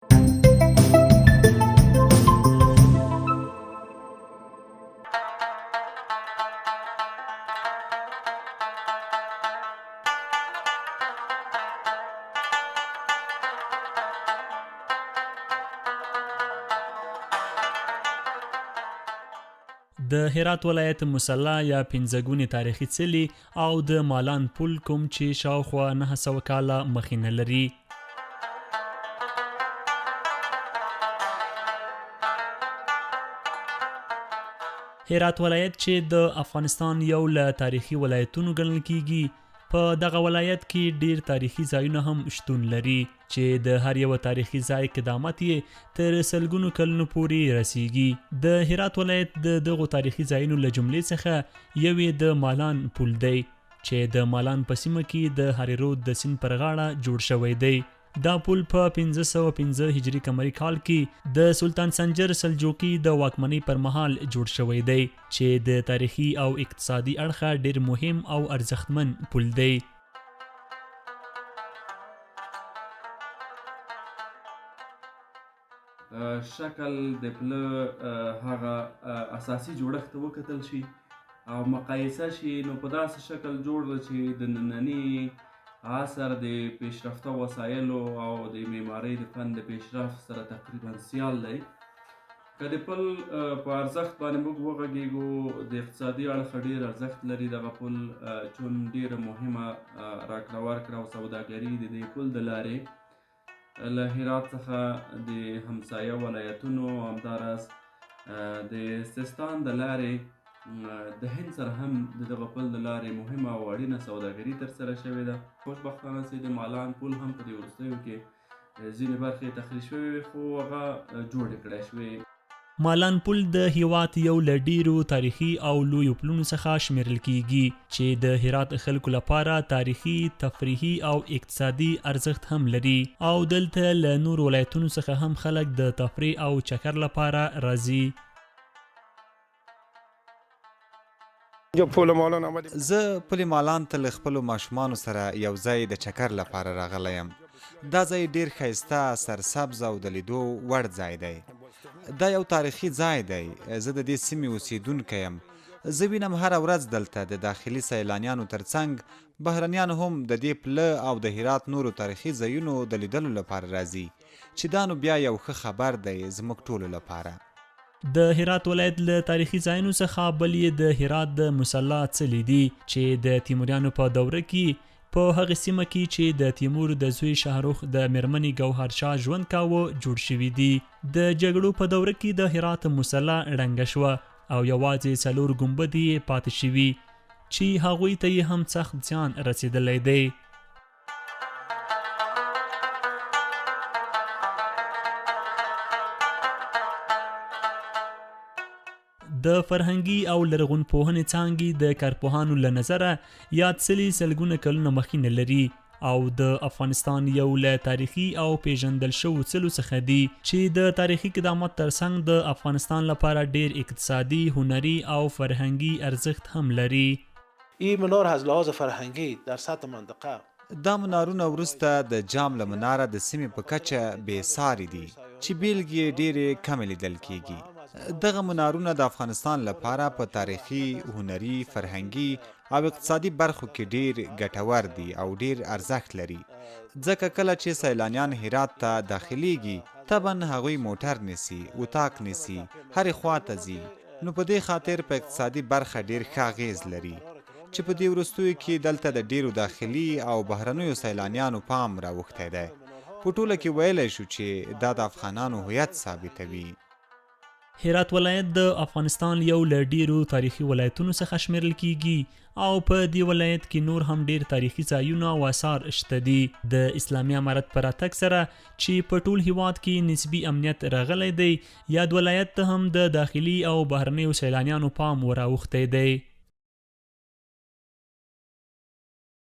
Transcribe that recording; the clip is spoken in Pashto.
د هرات ولایت مسلا یا پنځګونې تاریخي څلي او د مالان پل کوم چې شاوخوا 900 کاله مخینه لري. هرات ولایت چې د افغانستان یو له تاریخي ولایتونو ګڼل کیږي، په دغه ولایت کې ډیر تاریخي ځایونه هم شتون لري چې د هر یو تاریخي ځای قدامت یې تر سلګونو کلونو پورې رسیږي. د هرات ولایت د دغو تاریخي ځایونو له جملې څخه یو یې د مالان پل دی چې د مالان په سیمه کې د هاري رود د سیند پر غاړه جوړ شوی دی. دا پل په 1505 هجری قمری کال کې د سلطان سنجر سلجوقي د واکمنۍ پر مهال جوړ شوی دی چې د تاریخي او اقتصادي اړخه ډیر مهم او ارزښتمن پل دی. شکل د پله هغه اساسي جوړښت ته وکتل شي او مقایسه شي، نو په داسې شکل جوړ ده چې د ننني عصر د پیشرفته وسایلو او د معمارۍ د فن د پیشرفت سره تقریبا سیال دی. که د پل په ارزښت باندې موږ وغږیږو، د اقتصادي اړخه ډیر ارزښت لري دغه پل، چون ډیره مهمه راکړه ورکړه او سوداګري د دې پل د لارې له هرات څخه د همسایه ولایتونو او همداراز د سیستان د لارې د هند سره هم د دغه پل د لارې مهمه او اړینه سوداګري ترسره شوې ده. خوشبختانه چې د مالان پل هم په دې وروستیو کې ځینې برخې تخریب شوې وې، خو هغه جوړې کړای شوې. مالان پل د هیواد یو له ډیرو تاریخي او لویو پلونو څخه شمیرل کیږي چې د هرات خلکو لپاره تاریخي، تفریحي او اقتصادي ارزښت هم لري او دلته له نور ولایتونو څخه هم خلک د تفریح او چکر لپاره راځي. زه پل مالان ته له خپلو ماشومانو سره یو ځای د چکر لپاره راغلی یم. دا ځای ډیر ښایسته، سرسبز او د لیدو وړ ځای دی. دا یو تاریخي ځای دی. زه د دې سیمې اوسیدونکی یم. زه وینم هره ورځ دلته د داخلي سیلانیانو ترڅنګ بهرنیان هم د دې پله او د هرات نورو تاریخي ځایونو د لیدلو لپاره راځي، چې دا نو بیا یو ښه خبر دی زموږ ټولو لپاره. د هرات ولایت له تاریخي ځایونو څخه بل یې د هرات د مسلا څلی دي چې د تیموریانو په دوره کې په هغه سیمه کې چې د تیمور د زوی شاهرخ د میرمنې ګوهرشاه ژوند کاوه جوړ شوي دي. د جګړو په دوره کې د هرات مسلا ړنګه شوه او یوازې 4 ګنبدې یې پاتې شوي چې هغوی ته یې هم سخت زیان رسېدلی دی. د فرهنګي او لرغونپوهنې څانګې د کارپوهانو له نظره یاد څلي سلګونه کلونه مخینه لري او د افغانستان یو له تاریخي او پیژندل شوو څلو څخه دي چې د تاریخي قدامت ترڅنګ د افغانستان لپاره ډیر اقتصادي، هنري او فرهنګي ارزښت هم لري. این منار از لحاظ فرهنگی در سطح منطقه دا منارونه وروسته د جام له مناره د سیمې په کچه بې ساري دي چې بیلګې ډیرې کمې لیدل کیږي. دغه منارونه د افغانستان لپاره په تاریخي، هنري، فرهنګي او اقتصادي برخو کې ډیر ګټور دي او ډیر ارزښت لري، ځکه کله چې سیلانیان هرات ته داخلیږي طبعا هغوی موټر نیسي، اتاق نیسي، هرې خوا ته ځي، نو په دې خاطر په اقتصادي برخه ډیر ښه اغیز لري چې په دې وروستیو کې دلته د ډیرو داخلي او بهرنیو سیلانیانو پام راوښتی دی. په ټوله کې ویلی شو چې دا د افغانانو هویت ثابتوي. هرات ولایت د افغانستان یو له ډیرو تاریخي ولایتونو څخه شمیرل کیږي او په دې ولایت کې نور هم ډیر تاریخي ځایونه او آثار شته دي. د اسلامي امارت په راتګ سره چې په ټول هیواد کې نسبي امنیت راغلی دی، یاد ولایت ته هم د داخلي او بهرنیو سیلانیانو پام وراوښتی دی.